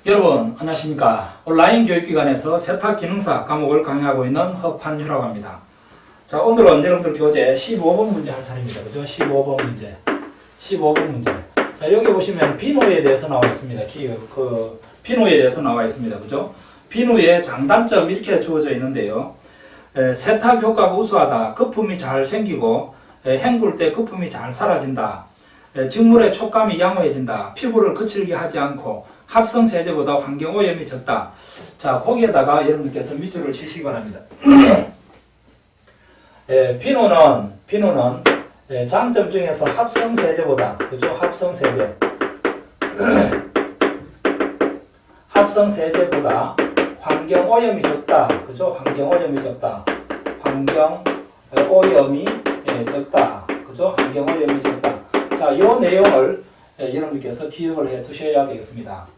여러분 안녕하십니까. 온라인 교육기관에서 세탁기능사 과목을 강의하고 있는 허판유라고 합니다. 자, 오늘은 여러분들 교재 15번 문제 할 차례입니다. 그죠? 15번 문제. 15번 문제. 자, 여기 보시면 비누에 대해서 나와 있습니다. 비누에 대해서 나와 있습니다. 그죠? 비누의 장단점 이렇게 주어져 있는데요. 세탁 효과가 우수하다. 거품이 잘 생기고 헹굴 때 거품이 잘 사라진다. 직물의 촉감이 양호해진다. 피부를 거칠게 하지 않고 합성 세제보다 환경 오염이 적다. 자, 거기에다가 여러분께서 밑줄을 치시기 바랍니다. 비누는 장점 중에서 합성 세제보다, 그죠? 합성 세제. 합성 세제보다 환경 오염이 적다. 그죠? 환경 오염이 적다. 환경 오염이 적다. 그죠? 환경 오염이 적다. 자, 이 내용을 여러분께서 기억을 해 두셔야 되겠습니다.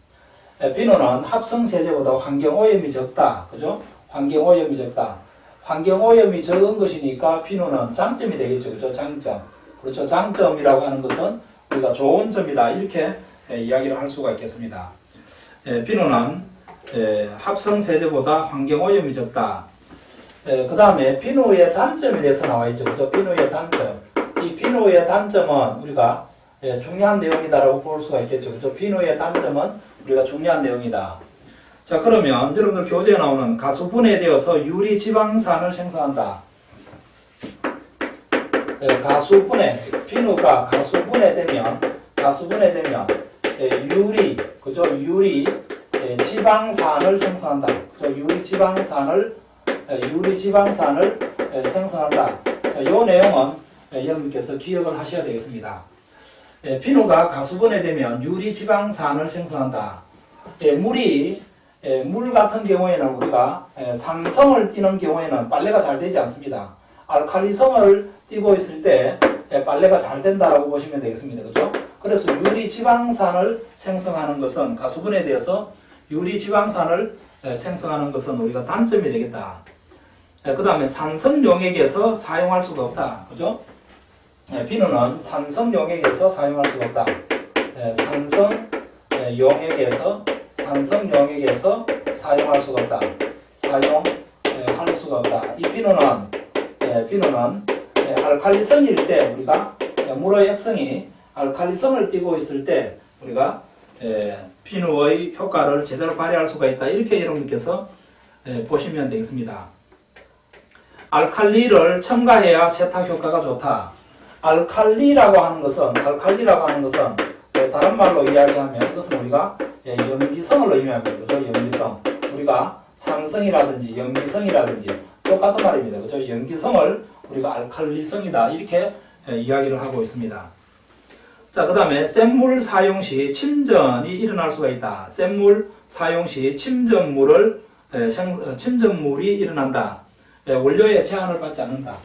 비누는 합성 세제보다 환경 오염이 적다. 그죠? 환경 오염이 적다. 환경 오염이 적은 것이니까 비누는 장점이 되겠죠. 그죠? 장점. 그렇죠. 장점이라고 하는 것은 우리가 좋은 점이다. 이렇게 이야기를 할 수가 있겠습니다. 비누는 합성 세제보다 환경 오염이 적다. 그 다음에 비누의 단점에 대해서 나와 있죠. 그죠? 비누의 단점. 이 비누의 단점은 우리가 중요한 내용이다라고 볼 수가 있겠죠. 그죠? 비누의 단점은 우리가 중요한 내용이다. 자, 그러면 여러분들 교재에 나오는 가수분해되어서 유리지방산을 생성한다. 가수분해, 비누가 가수분해되면 유리, 그죠? 유리 지방산을 생성한다. 그죠? 유리지방산을 생성한다. 자, 이 내용은 여러분께서 기억을 하셔야 되겠습니다. 비누가 가수분해되면 유리지방산을 생성한다. 물 같은 경우에는 우리가 산성을 띠는 경우에는 빨래가 잘 되지 않습니다. 알칼리성을 띠고 있을 때 빨래가 잘 된다라고 보시면 되겠습니다. 그죠? 그래서 유리지방산을 생성하는 것은 가수분해되어서 유리지방산을 생성하는 것은 우리가 단점이 되겠다. 그 다음에 산성용액에서 사용할 수가 없다. 그죠? 비누는 산성용액에서 사용할 수가 없다. 산성용액에서 사용할 수가 없다. 사용할 수가 없다. 이 비누는 알칼리성일 때 우리가 물의 액성이 알칼리성을 띠고 있을 때 우리가 비누의 효과를 제대로 발휘할 수가 있다. 이렇게 여러분께서 보시면 되겠습니다. 알칼리를 첨가해야 세탁 효과가 좋다. 알칼리라고 하는 것은 다른 말로 이야기하면 그것은 우리가 염기성을 의미합니다. 그죠? 염기성. 우리가 산성이라든지 염기성이라든지 똑같은 말입니다. 그죠? 염기성을 우리가 알칼리성이다. 이렇게 이야기를 하고 있습니다. 자, 그 다음에 센물 사용 시 침전이 일어날 수가 있다. 센물 사용 시 침전물이 일어난다. 원료의 제한을 받지 않는다.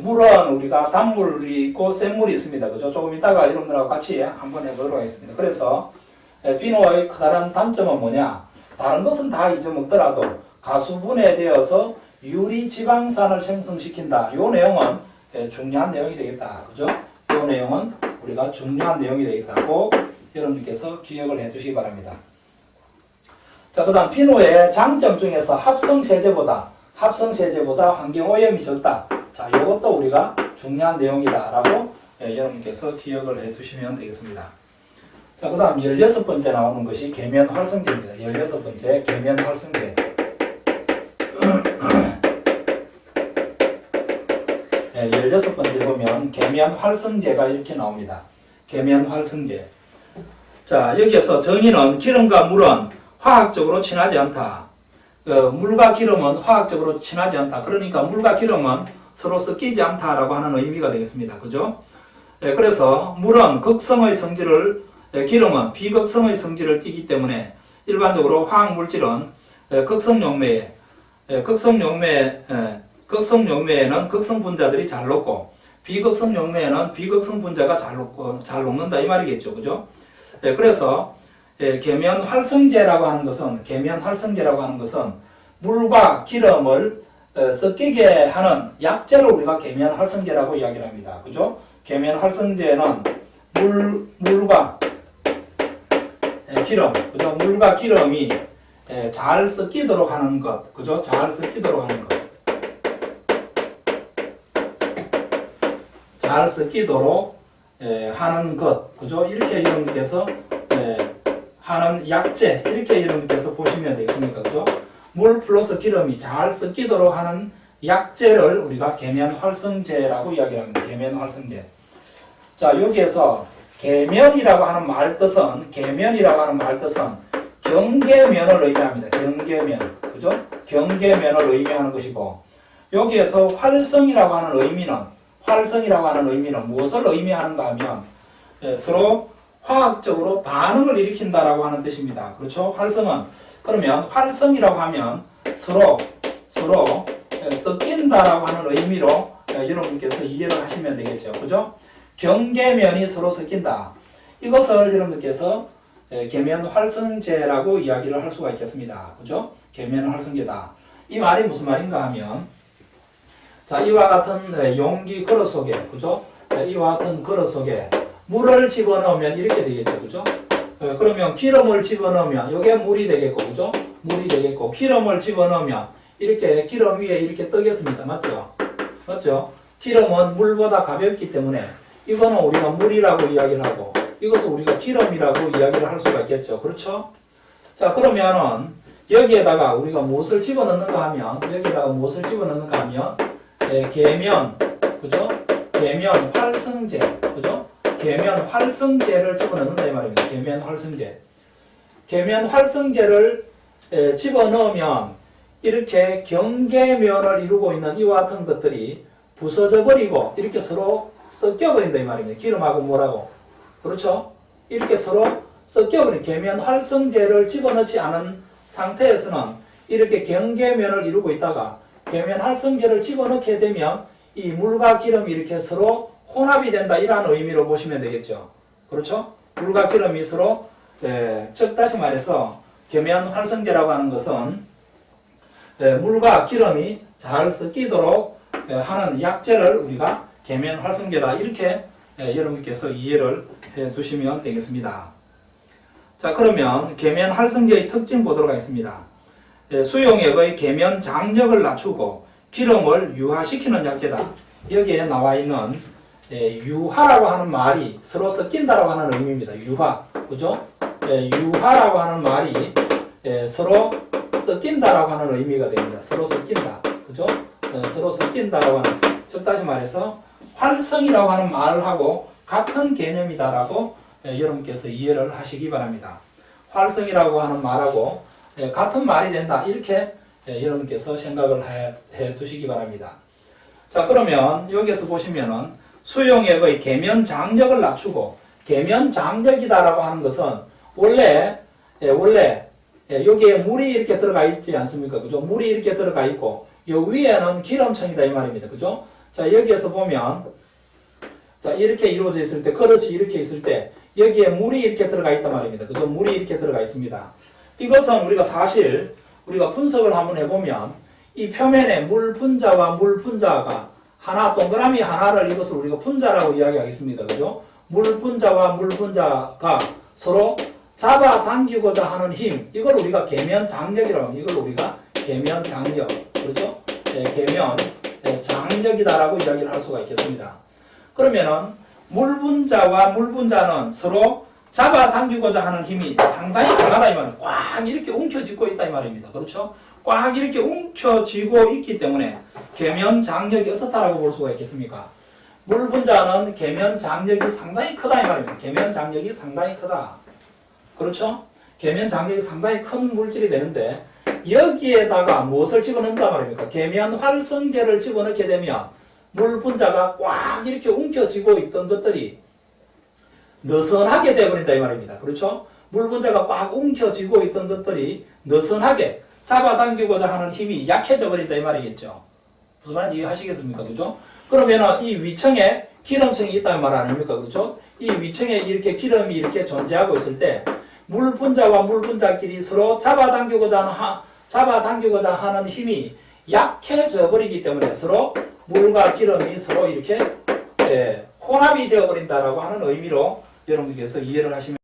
물은 우리가 단물이 있고 센물이 있습니다. 그죠? 조금 이따가 여러분들하고 같이 한번 해보도록 하겠습니다. 그래서 비누의 커다란 단점은 뭐냐? 다른 것은 다 잊어먹더라도 가수분해되어서 유리지방산을 생성시킨다. 이 내용은 중요한 내용이 되겠다. 그죠? 이 내용은 우리가 중요한 내용이 되겠다고 여러분께서 기억을 해 주시기 바랍니다. 자, 그 다음 비누의 장점 중에서 합성세제보다 환경오염이 적다. 자, 이것도 우리가 중요한 내용이다 라고 여러분께서 기억을 해 두시면 되겠습니다. 자, 그 다음 16번째 나오는 것이 계면활성제입니다. 16번째 계면활성제. 16번째 보면 계면활성제가 이렇게 나옵니다. 계면활성제. 자, 여기에서 정의는 기름과 물은 화학적으로 친하지 않다. 물과 기름은 화학적으로 친하지 않다. 그러니까 물과 기름은 서로 섞이지 않다라고 하는 의미가 되겠습니다. 그죠? 그래서 물은 극성의 성질을, 기름은 비극성의 성질을 띠기 때문에 일반적으로 화학물질은 극성용매에는 극성분자들이 잘 녹고 비극성용매에는 비극성분자가 잘 녹는다 이 말이겠죠. 그죠? 그래서 계면활성제라고 하는 것은 물과 기름을 섞이게 하는 약재를 우리가 계면활성제라고 이야기를 합니다. 그죠? 계면활성제는 물과 기름, 그죠? 물과 기름이 잘 섞이도록 하는 것, 그죠? 잘 섞이도록 하는 것. 잘 섞이도록 하는 것, 그죠? 이렇게 여러분께서 하는 약재, 이렇게 여러분께서 보시면 되겠습니까? 그죠? 물 플러스 기름이 잘 섞이도록 하는 약재를 우리가 계면활성제라고 이야기를 합니다. 계면활성제. 자, 여기에서 계면이라고 하는 말 뜻은, 경계면을 의미합니다. 경계면. 그죠? 경계면을 의미하는 것이고, 여기에서 활성이라고 하는 의미는 무엇을 의미하는가 하면, 서로 화학적으로 반응을 일으킨다라고 하는 뜻입니다. 그렇죠? 활성은, 그러면 활성이라고 하면 서로 섞인다라고 하는 의미로 여러분께서 이해를 하시면 되겠죠. 그죠? 경계면이 서로 섞인다. 이것을 여러분께서 계면활성제라고 이야기를 할 수가 있겠습니다. 그죠? 계면활성제다. 이 말이 무슨 말인가 하면, 자, 이와 같은 용기 그릇 속에, 그죠? 이와 같은 그릇 속에 물을 집어넣으면 이렇게 되겠죠. 그죠? 그러면 기름을 집어넣으면 이게 물이 되겠고, 그죠? 물이 되겠고, 기름을 집어넣으면 이렇게 기름 위에 이렇게 뜨겠습니다. 맞죠? 맞죠? 기름은 물보다 가볍기 때문에 이거는 우리가 물이라고 이야기를 하고 이것을 우리가 기름이라고 이야기를 할 수가 있겠죠. 그렇죠? 자, 그러면은 여기에다가 우리가 무엇을 집어넣는가 하면 계면, 그죠? 계면 활성제, 그죠? 계면 활성제를 집어넣는다 이 말입니다. 계면 활성제. 계면 활성제를 집어넣으면 이렇게 경계면을 이루고 있는 이와 같은 것들이 부서져 버리고 이렇게 서로 섞여 버린다 이 말입니다. 기름하고 물하고. 그렇죠? 이렇게 서로 섞여 버린 계면 활성제를 집어넣지 않은 상태에서는 이렇게 경계면을 이루고 있다가 계면 활성제를 집어넣게 되면 이 물과 기름이 이렇게 서로 혼합이 된다 이라는 의미로 보시면 되겠죠. 그렇죠? 물과 기름이 서로 즉 다시 말해서 계면 활성제라고 하는 것은 물과 기름이 잘 섞이도록 하는 약재를 우리가 계면 활성제다 이렇게 여러분께서 이해를 해 두시면 되겠습니다. 자, 그러면 계면 활성제의 특징 보도록 하겠습니다. 수용액의 계면 장력을 낮추고 기름을 유화시키는 약재다. 여기에 나와 있는 유화라고 하는 말이 서로 섞인다라고 하는 의미입니다. 유화, 그죠? 유화라고 하는 말이 서로 섞인다라고 하는 의미가 됩니다. 서로 섞인다, 그죠? 서로 섞인다라고 하는, 즉 다시 말해서 활성이라고 하는 말하고 같은 개념이다라고 여러분께서 이해를 하시기 바랍니다. 활성이라고 하는 말하고 같은 말이 된다 이렇게 여러분께서 생각을 해 두시기 바랍니다. 자, 그러면 여기에서 보시면은 수용액의 계면 장력을 낮추고 계면 장력이다라고 하는 것은 원래 여기에 물이 이렇게 들어가 있지 않습니까? 그죠? 물이 이렇게 들어가 있고 요 위에는 기름층이다 이 말입니다. 그죠? 자, 여기에서 보면 자, 이렇게 이루어져 있을 때, 그릇이 이렇게 있을 때 여기에 물이 이렇게 들어가 있단 말입니다. 그죠? 물이 이렇게 들어가 있습니다. 이것은 우리가 분석을 한번 해보면 이 표면에 물 분자와 물 분자가 하나 동그라미 하나를 이것을 우리가 분자라고 이야기하겠습니다. 그죠? 물 분자와 물 분자가 서로 잡아당기고자 하는 힘, 이걸 우리가 계면 장력이라고 합니다. 이걸 우리가 계면 장력, 그렇죠? 계면 장력이다라고 이야기를 할 수가 있겠습니다. 그러면은 물 분자와 물 분자는 서로 잡아당기고자 하는 힘이 상당히 강하다 이 말입니다. 꽉 이렇게 움켜쥐고 있다 이 말입니다. 그렇죠? 꽉 이렇게 움켜쥐고 있기 때문에 계면 장력이 어떻다라고 볼 수가 있겠습니까? 물 분자는 계면 장력이 상당히 크다 이 말입니다. 계면 장력이 상당히 크다. 그렇죠? 계면 장력이 상당히 큰 물질이 되는데 여기에다가 무엇을 집어넣는단 말입니까? 계면 활성제를 집어넣게 되면 물 분자가 꽉 이렇게 움켜쥐고 있던 것들이 느슨하게 되어버린다 이 말입니다. 그렇죠? 물 분자가 꽉 움켜쥐고 있던 것들이 느슨하게 잡아당기고자 하는 힘이 약해져 버린다 이 말이겠죠. 무슨 말인지 이해하시겠습니까? 그죠? 그러면 이 위층에 기름층이 있다는 말 아닙니까? 그렇죠? 이 위층에 이렇게 기름이 이렇게 존재하고 있을 때 물 분자와 물 분자끼리 서로 잡아당기고자 하는 힘이 약해져 버리기 때문에 서로 물과 기름이 서로 이렇게 혼합이 되어 버린다라고 하는 의미로 여러분들께서 이해를 하시면